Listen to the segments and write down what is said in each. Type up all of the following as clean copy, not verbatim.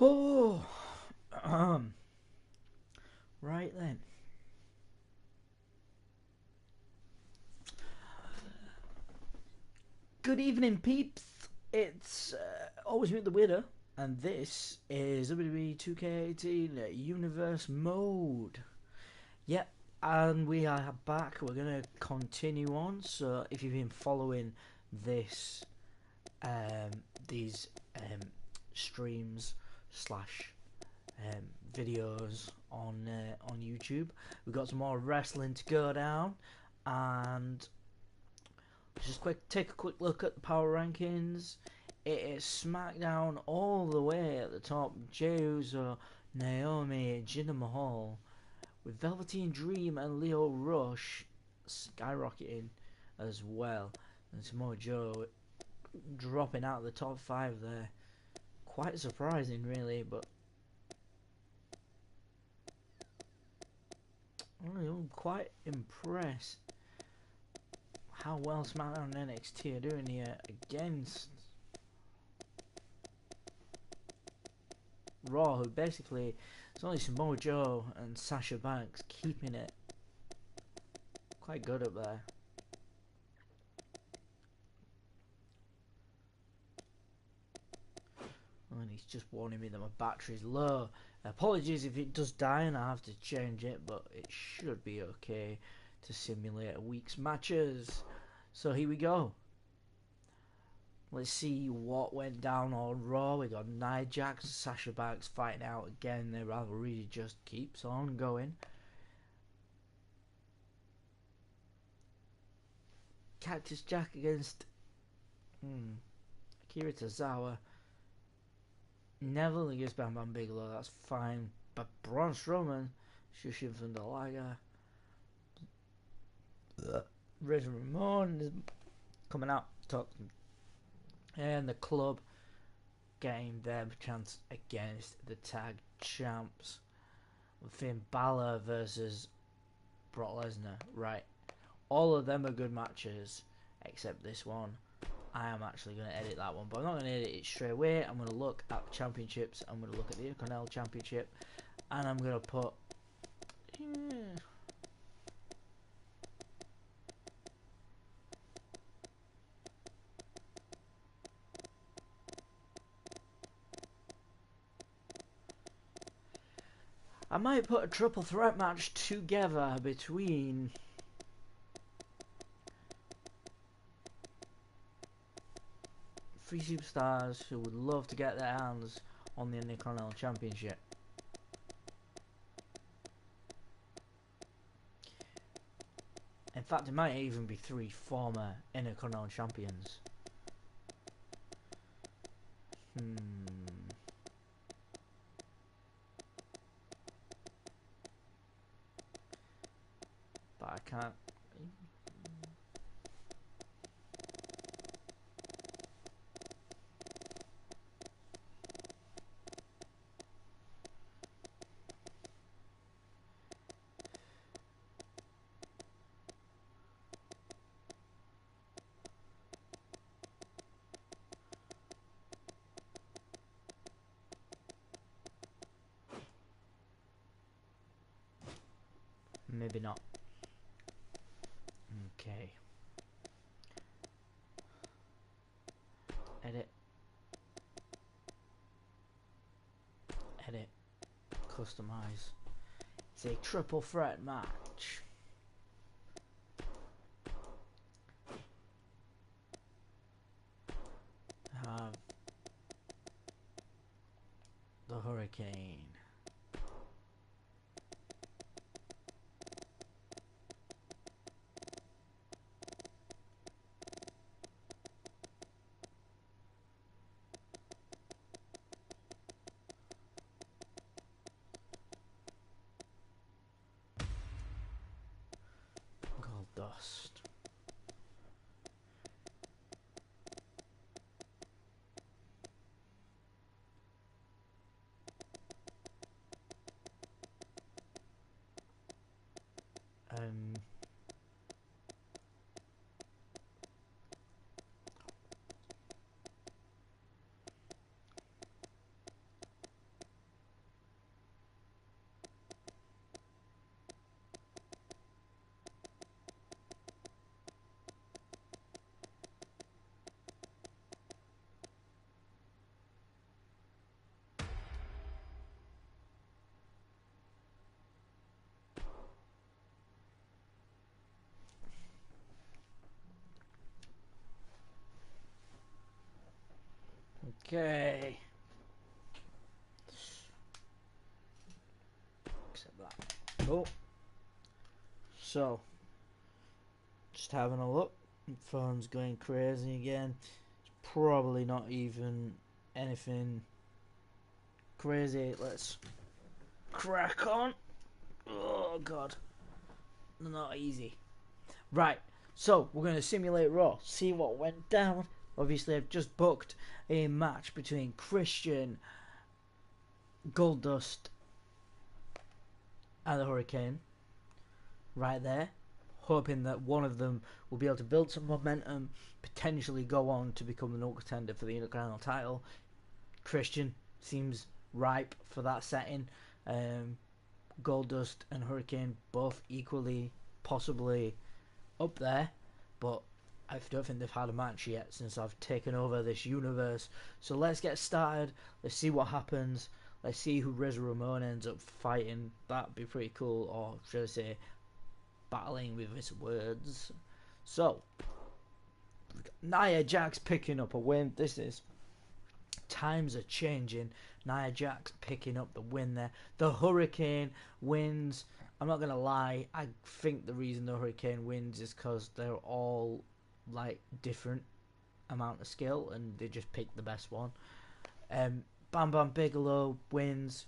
Oh, right then. Good evening, peeps. It's always me, the winner, and this is WWWE2K18 Universe Mode. Yep, and we are back. We're gonna continue on. So, if you've been following this, um, these streams slash videos on YouTube, we've got some more wrestling to go down, and just take a quick look at the power rankings. It is SmackDown all the way at the top. Jey Uso, Naomi, Jinder Mahal, with Velveteen Dream and Leo Rush skyrocketing as well. And Samoa Joe dropping out of the top 5 there. Quite surprising, really, but I'm quite impressed how well SmackDown and NXT are doing here against Raw, who basically it's only Samoa Joe and Sasha Banks keeping it quite good up there. And he's just warning me that my battery's low. Apologies if it does die and I have to change it, but it should be okay to simulate a week's matches. So here we go. Let's see what went down on Raw. We got Nia Jax and Sasha Banks fighting out again. Their rivalry just keeps on going. Cactus Jack against Akira Tozawa. Neville against Bam Bam Bigelow. That's fine. But Braun Strowman, Shushin from the Liger. Razor Ramon is coming out. And the club getting their chance against the tag champs. With Finn Balor versus Brock Lesnar. Right. All of them are good matches, except this one. I am actually going to edit that one, but I'm not going to edit it straight away. I'm going to look at the championships. I'm going to look at the Intercontinental Championship. And I'm going to put... I might put a triple threat match together between three superstars who would love to get their hands on the Intercontinental Championship. In fact, it might even be 3 former Intercontinental Champions. But I can't. Maybe not. Okay. Edit. Edit. Customize. It's a triple threat match. Have the Hurricane. Dust. Okay. Except that. Oh. So, just having a look. Phone's going crazy again. It's probably not even anything crazy. Let's crack on. Oh god, not easy. Right, so we're going to simulate Raw, see what went down. Obviously, I've just booked a match between Christian, Goldust, and the Hurricane. Right there, hoping that one of them will be able to build some momentum, potentially go on to become the number contender for the Intercontinental title. Christian seems ripe for that setting. Goldust and Hurricane both equally possibly up there, but I don't think they've had a match yet since I've taken over this universe. So let's get started. Let's see what happens. Let's see who Razor Ramon ends up fighting. That'd be pretty cool, or should I say battling with his words. So Nia Jax picking up a win. This is, times are changing. Nia Jax picking up the win there. The Hurricane wins. I'm not gonna lie, I think the reason the Hurricane wins is because they're all like different amount of skill and they just pick the best one. Bam Bam Bigelow wins.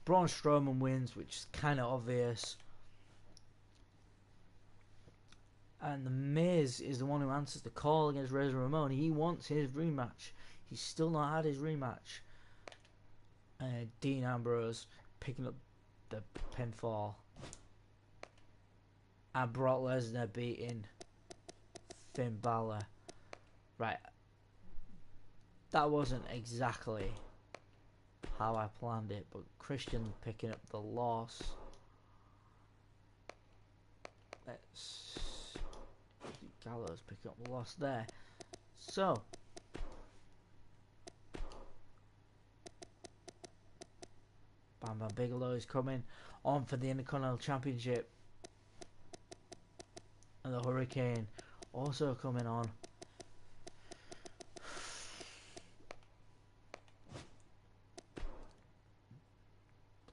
Braun Strowman wins, which is kind of obvious. And The Miz is the one who answers the call against Razor Ramon. He wants his rematch. He's still not had his rematch. Dean Ambrose picking up the pinfall. And Brock Lesnar beating Finn Balor. Right. That wasn't exactly how I planned it, but Christian picking up the loss. Let's... Gallows picking up the loss there. So... Bam Bam Bigelow is coming on for the Intercontinental Championship. And the Hurricane also coming on.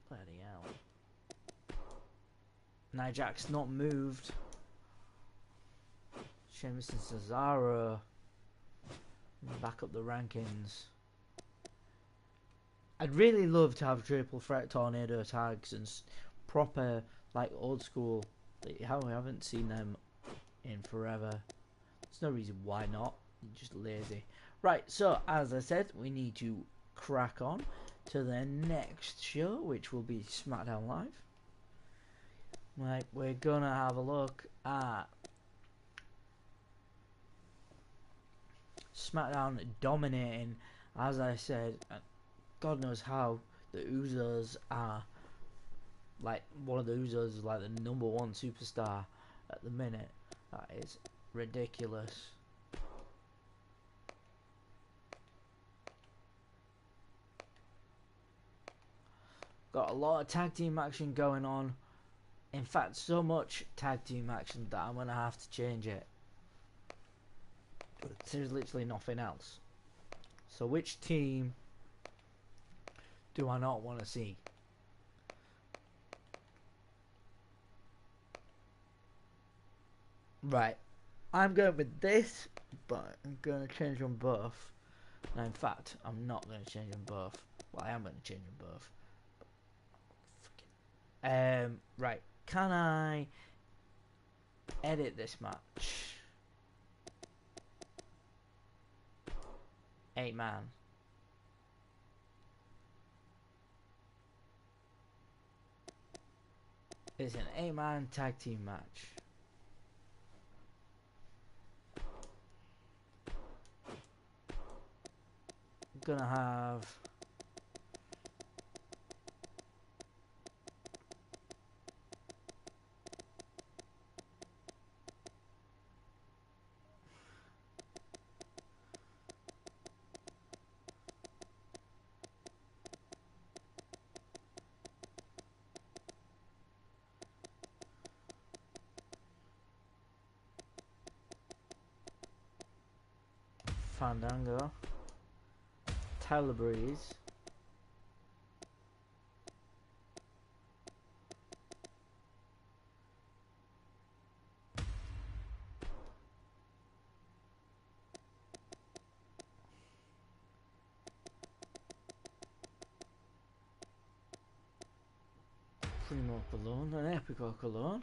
Bloody hell. Nia Jax not moved. Sheamus and Cesaro back up the rankings. I'd really love to have triple threat tornado tags and proper, like, old school. How we haven't seen them in forever. There's no reason why not. You're just lazy. Right, so as I said, we need to crack on to the next show, which will be SmackDown Live. Right, we're gonna have a look at SmackDown dominating, as I said. God knows how the Usos are, like, one of the Usos is like the #1 superstar at the minute. That is ridiculous. Got a lot of tag team action going on. In fact, so much tag team action that I'm gonna have to change it. There's literally nothing else. So which team do I not want to see? Right, I'm going with this, but I'm going to change them both. No, in fact, I'm not going to change them both. Well, I am going to change them both. Right, can I edit this match? 8-man. It's an 8-man tag team match. I'm gonna have Fandango, Tyler Breeze, Primo Cologne, an Epico Cologne,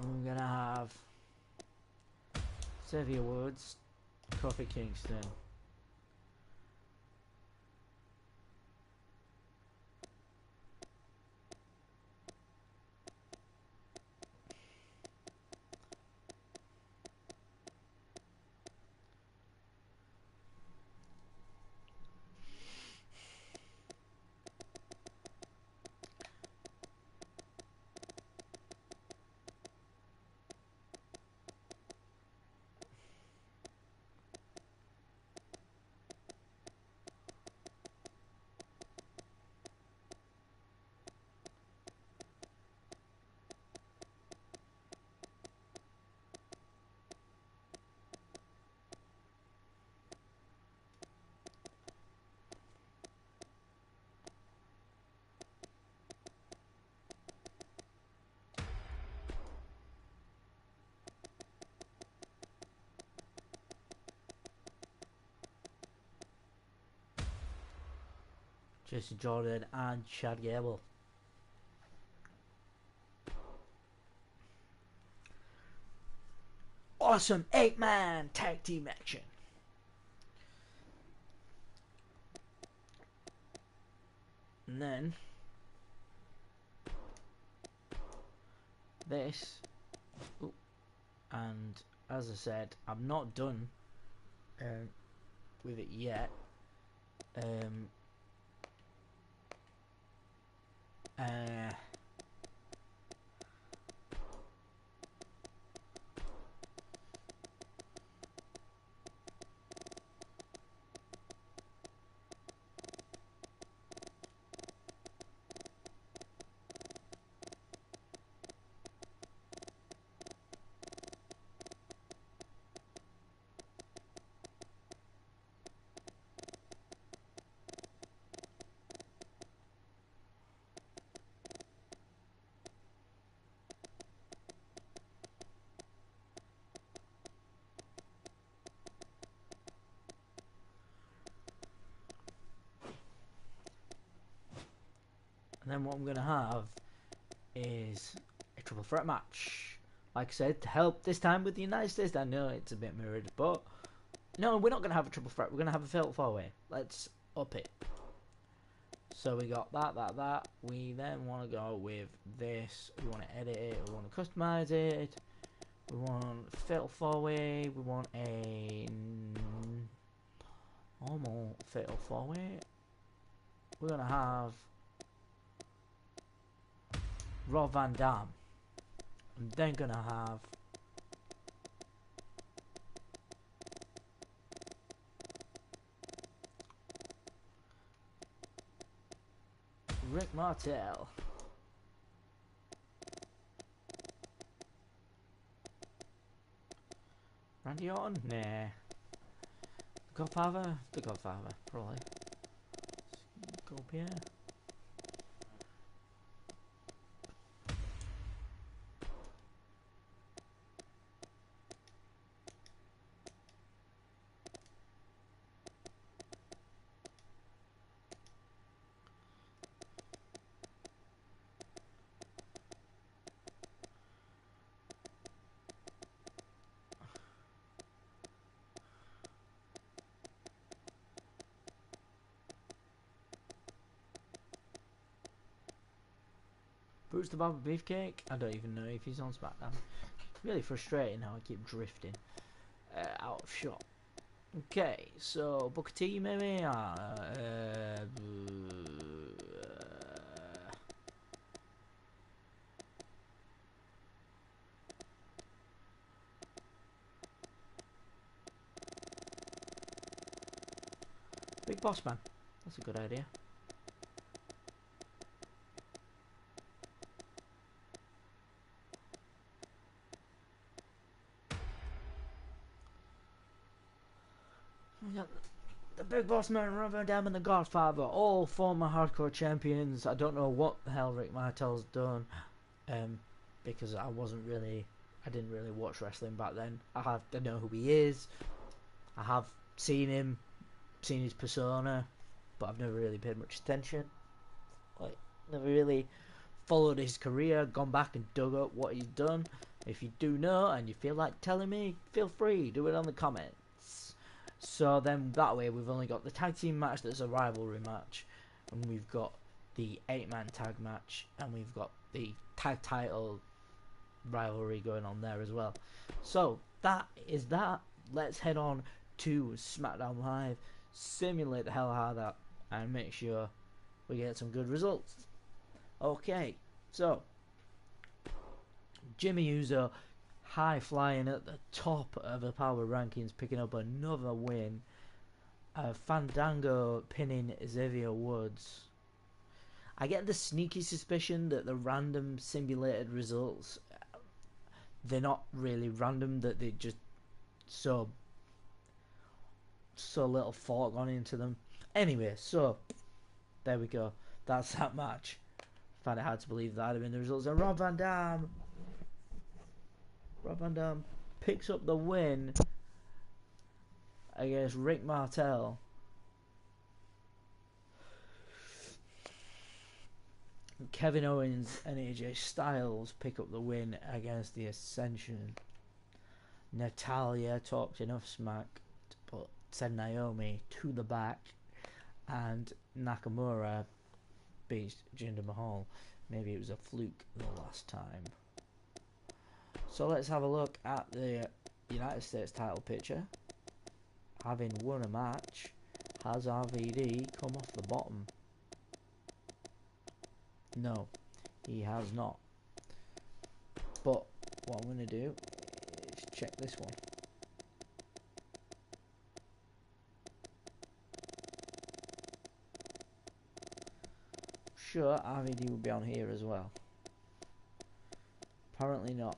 and we're gonna have Xavier Woods, Kofi Kingston, Jason Jordan, and Chad Gable. Awesome 8-man tag team action. And then this, ooh, and as I said, I'm not done with it yet. And then what I'm gonna have is a triple threat match. Like I said, to help this time with the United States. I know it's a bit mirrored, but no, we're not gonna have a triple threat. We're gonna have a fatal four-way. Let's up it. So we got that. We then want to go with this. We want to edit it. We want to customize it. We want fatal four-way. We want a normal fatal four-way. We're gonna have Rob Van Dam. I'm then gonna have Rick Martel. Randy Orton? Nah. Godfather? The Godfather, probably. Go up here. Bruce the Barber Beefcake? I don't even know if he's on SmackDown. It's really frustrating how I keep drifting out of shot. Okay, so Booker T maybe? Big Boss Man. That's a good idea. We got the Big Boss Man, Rob Van Dam, and the Godfather, all former hardcore champions. I don't know what the hell Rick Martel's done, because I didn't really watch wrestling back then. I know who he is. I have seen him, seen his persona, but I've never really paid much attention. Like, never really followed his career, gone back and dug up what he's done. If you do know and you feel like telling me, feel free, do it on the comments. So then that way we've only got the tag team match that's a rivalry match, and we've got the 8-man tag match, and we've got the tag title rivalry going on there as well. So that is that. Let's head on to SmackDown Live, simulate the hell out of that, and make sure we get some good results. Okay, so Jimmy Uso high flying at the top of the power rankings, picking up another win. Fandango pinning Xavier Woods. I get the sneaky suspicion that the random simulated results, they're not really random, that they just so little thought gone into them. Anyway, so there we go. That's that match. Find it hard to believe that had been the results. And Rob Van Dam picks up the win against Rick Martel. Kevin Owens and AJ Styles pick up the win against the Ascension. Natalya talked enough smack to send Naomi to the back, and Nakamura beat Jinder Mahal. Maybe it was a fluke the last time. So let's have a look at the United States title picture. Having won a match, has RVD come off the bottom? No, he has not. But what I'm going to do is check this one. Sure, RVD will be on here as well. Apparently not.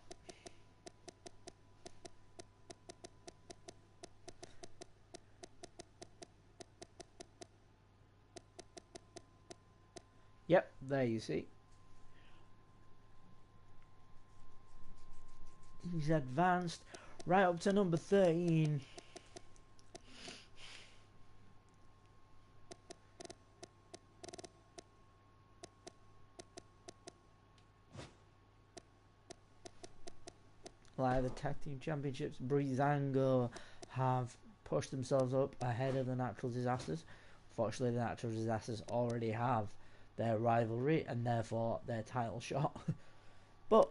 Yep, there you see. He's advanced right up to number 13. Like the tag team championships, Breezango have pushed themselves up ahead of the Natural Disasters. Fortunately, the Natural Disasters already have their rivalry and therefore their title shot. But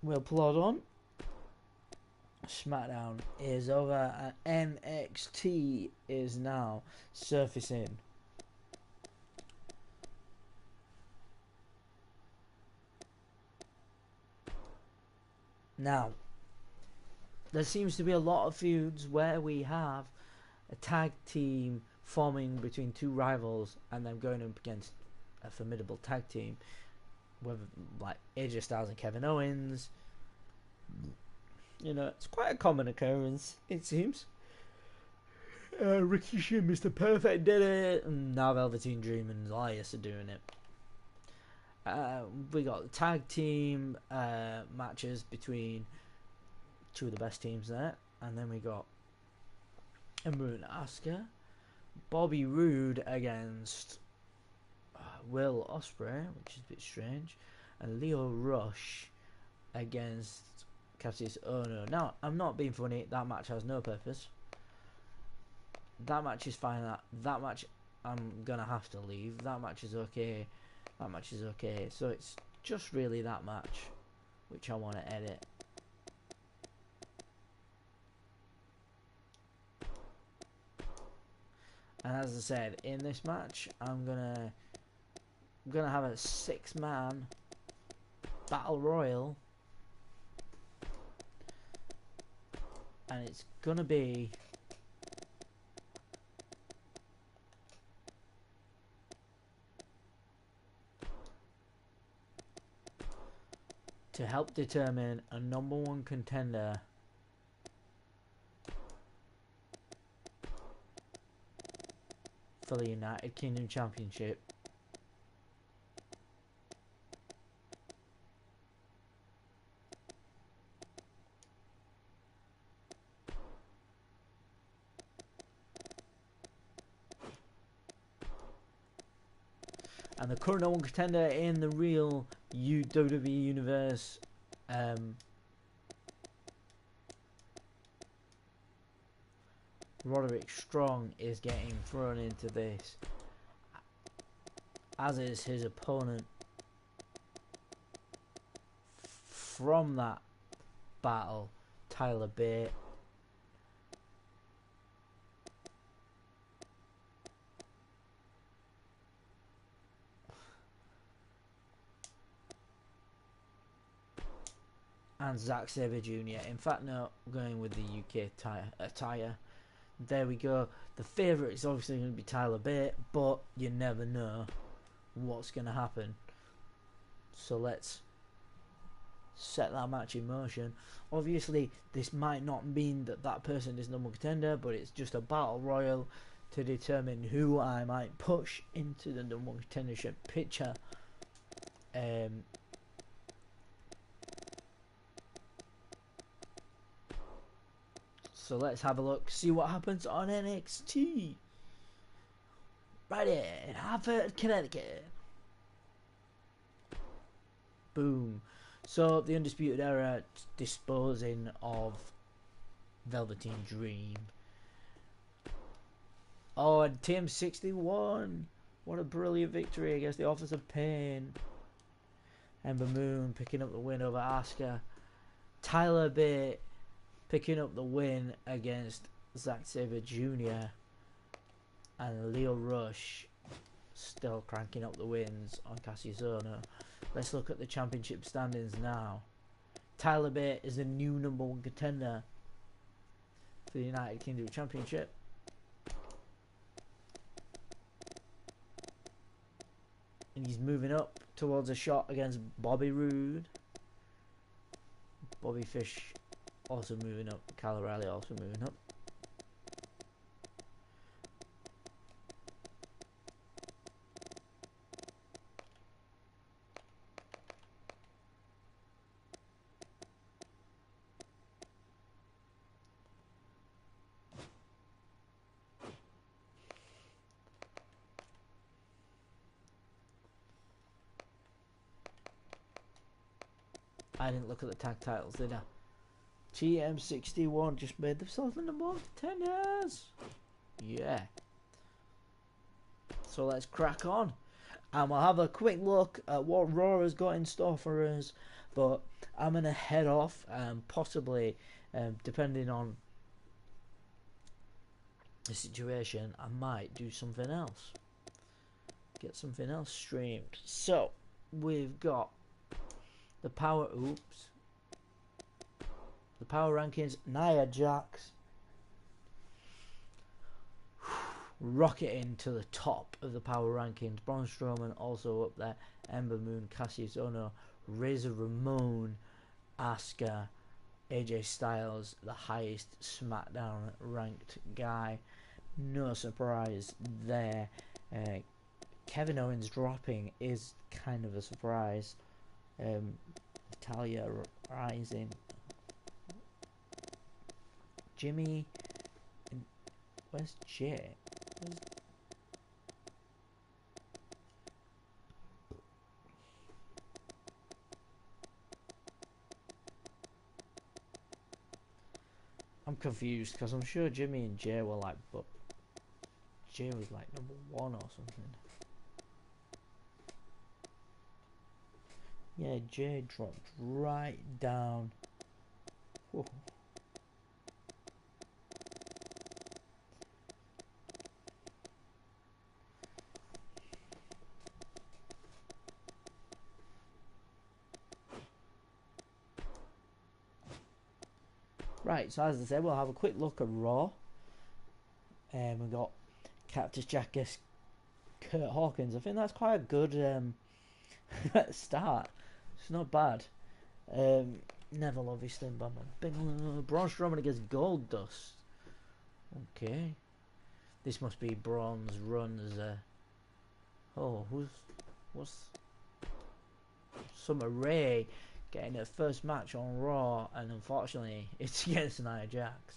we'll plod on. SmackDown is over and NXT is now surfacing. Now, there seems to be a lot of feuds where we have a tag team forming between two rivals and then going up against a formidable tag team, whether like AJ Styles and Kevin Owens. You know, it's quite a common occurrence, it seems. Rikishi and Mr. Perfect did it, and now Velveteen Dream and Elias are doing it. We got the tag team matches between two of the best teams there, and then we got Ember and Asuka, Bobby Roode against Will Ospreay, which is a bit strange, and Leo Rush against Cassius Ohno. Now, I'm not being funny, that match has no purpose. That match is fine. That match I'm gonna have to leave. That match is okay. That match is okay. So it's just really that match which I want to edit. And as I said, in this match, I'm gonna have a 6-man battle royal, and it's gonna be to help determine a #1 contender for the United Kingdom Championship. And the current #1 contender in the real WWE Universe, Roderick Strong, is getting thrown into this, as is his opponent from that battle, Tyler Bate. And Zack Sabre Jr. In fact, no, going with the UK attire. There we go. The favourite is obviously going to be Tyler Bate, but you never know what's going to happen. So let's set that match in motion. Obviously, this might not mean that that person is #1 contender, but it's just a battle royal to determine who I might push into the #1 contendership picture. So let's have a look, see what happens on NXT. Right in Hartford, Connecticut. Boom. So the Undisputed Era disposing of Velveteen Dream. Oh, and Team 61. What a brilliant victory against the Office of Pain. Ember Moon picking up the win over Asuka. Tyler Bate picking up the win against Zack Sabre Jr. And Leo Rush still cranking up the wins on Cassius Ohno. Let's look at the championship standings now. Tyler Bate is the new #1 contender for the United Kingdom Championship. And he's moving up towards a shot against Bobby Roode. Bobby Fish also moving up. Kyle O'Reilly also moving up. I didn't look at the tag titles, did I? TM61 just made themselves the #1 contenders. Yeah. So let's crack on. And we'll have a quick look at what Raw has got in store for us. But I'm going to head off, possibly, depending on the situation, I might do something else. Get something else streamed. So, we've got the power rankings. Nia Jax rocketing to the top of the power rankings. Braun Strowman also up there. Ember Moon, Cassius Ohno, Razor Ramon, Asuka, AJ Styles, the highest SmackDown ranked guy. No surprise there. Kevin Owens dropping is kind of a surprise. Natalia rising. Jimmy. Where's Jay? I'm confused because I'm sure Jimmy and Jay were like, but Jay was like #1 or something. Yeah, Jay dropped right down. Whoa. Right, so as I said, we'll have a quick look at Raw. We've got Cactus Jack against Kurt Hawkins. I think that's quite a good start. It's not bad. Neville obviously, Braun Strowman against Goldust. Okay. This must be Braun's run as a... Oh, what's... Summer Rae getting her first match on Raw, and unfortunately it's against Nia Jax.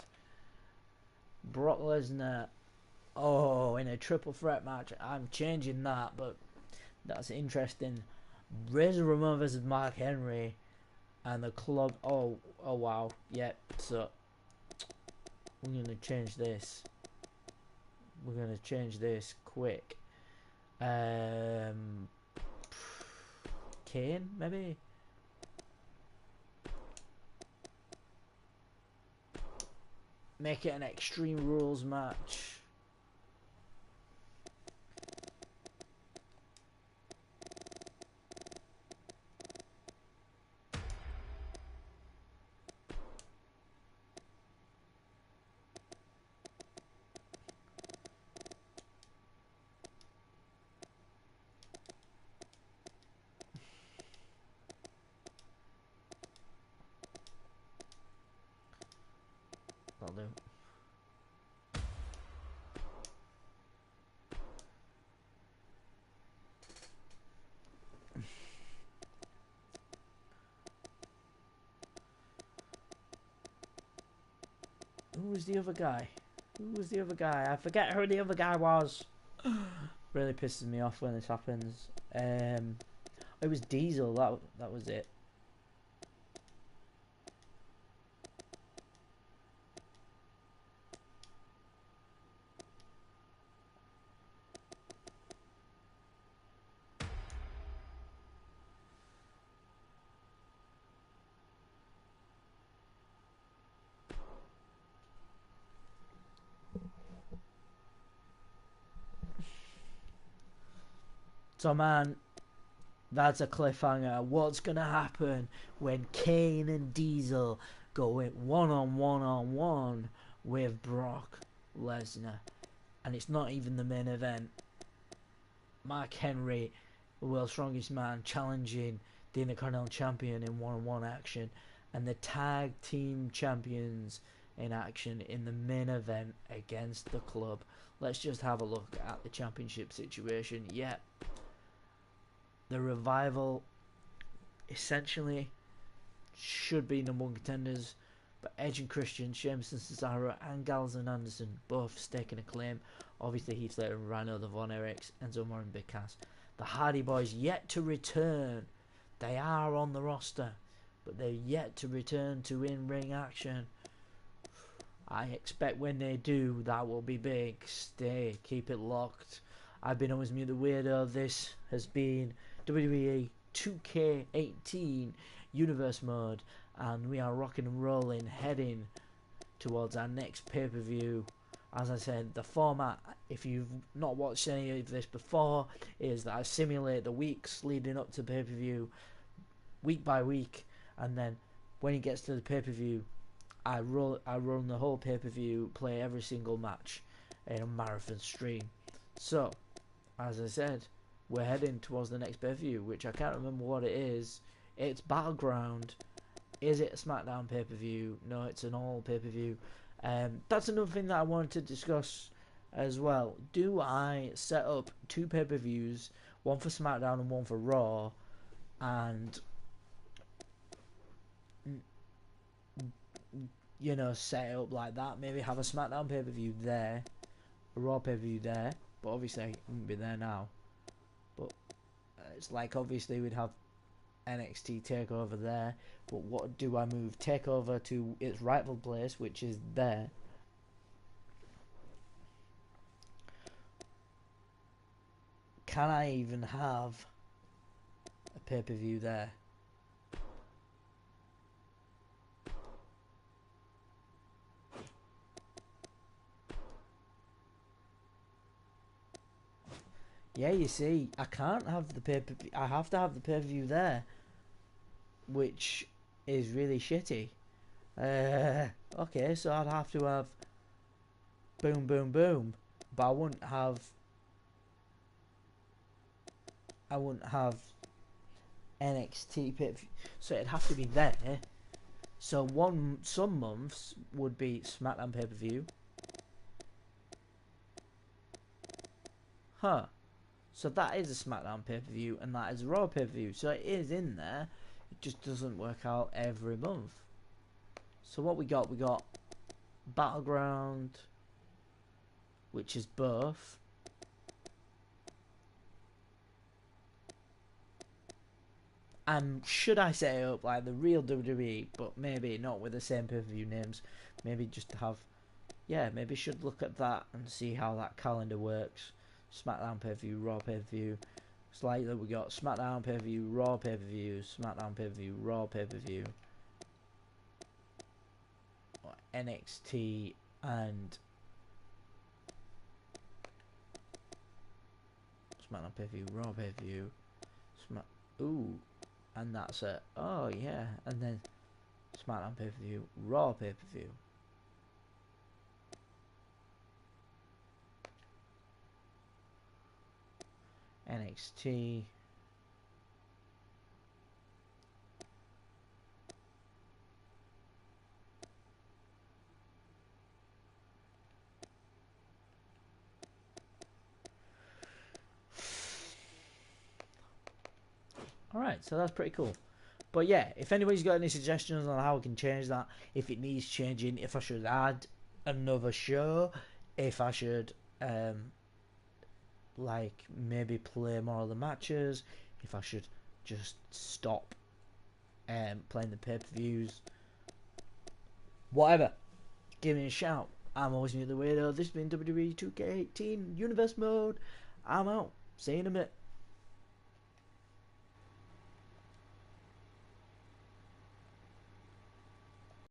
Brock Lesnar, oh, in a triple threat match. I'm changing that, but that's interesting. Razor Ramon versus Mark Henry, and the club. Oh wow, yeah. So we're gonna change this. We're gonna change this quick. Kane, maybe. Make it an Extreme Rules match. That'll do. Who was the other guy? Who was the other guy? I forget who the other guy was. Really pisses me off when this happens. It was Diesel. That was it. So man, that's a cliffhanger. What's gonna happen when Kane and Diesel go in one-on-one with Brock Lesnar? And it's not even the main event. Mark Henry, the world's strongest man, challenging the Intercontinental Champion in one-on-one action, and the tag team champions in action in the main event against the club. Let's just have a look at the championship situation. Yep. The Revival essentially should be number one contenders, but Edge and Christian, Sheamus and Cesaro, and Gallows and Anderson both staking a claim. Obviously Heath Slater and Rhino, the Von Erichs, Enzo Amore and Big Cass. The Hardy Boys yet to return. They are on the roster, but they're yet to return to in-ring action. I expect when they do, that will be big. Stay, keep it locked. I've been Always Mute the Weirdo. This has been WWE 2K18 Universe Mode, and we are rocking and rolling, heading towards our next pay-per-view. As I said, the format, if you've not watched any of this before, is that I simulate the weeks leading up to pay-per-view, week by week, and then when it gets to the pay-per-view, I run the whole pay-per-view, play every single match in a marathon stream. So, as I said, we're heading towards the next pay-per-view, which I can't remember what it is. It's Battleground. Is it a SmackDown pay-per-view? No, it's an all pay-per-view. That's another thing that I wanted to discuss as well. Do I set up two pay-per-views, one for SmackDown and one for Raw, and you know, set it up like that? Maybe have a SmackDown pay-per-view there, a Raw pay-per-view there, but obviously I wouldn't be there now. But it's like, obviously we'd have NXT TakeOver there, but what do I move TakeOver to its rightful place, which is there? Can I even have a pay-per-view there? Yeah, you see, I can't have the pay-per-view. I have to have the pay-per-view there, which is really shitty. Okay, so I'd have to have Boom Boom Boom, but I wouldn't have NXT pay-per-view, so it'd have to be there. So some months would be SmackDown pay-per-view, huh, so that is a SmackDown pay-per-view and that is a Raw pay-per-view, so it is in there, it just doesn't work out every month. So what we got Battleground, which is both, and should I set it up like the real WWE, but maybe not with the same pay-per-view names, maybe just to have, yeah, maybe should look at that and see how that calendar works. SmackDown pay-per-view, Raw pay-per-view. It's like that we got SmackDown pay-per-view, Raw pay-per-view, SmackDown pay-per-view, Raw pay-per-view, NXT, and SmackDown pay-per-view, Raw pay-per-view, ooh, and that's it. Oh yeah, and then SmackDown pay-per-view, Raw pay-per-view. NXT, alright, so that's pretty cool. But yeah, if anybody's got any suggestions on how we can change that, if it needs changing, if I should add another show, if I should like maybe play more of the matches, if I should just stop playing the pay-per-views, whatever, give me a shout. I'm always new to the weirdo. This has been WWE 2K18 Universe Mode. I'm out. See you in a bit.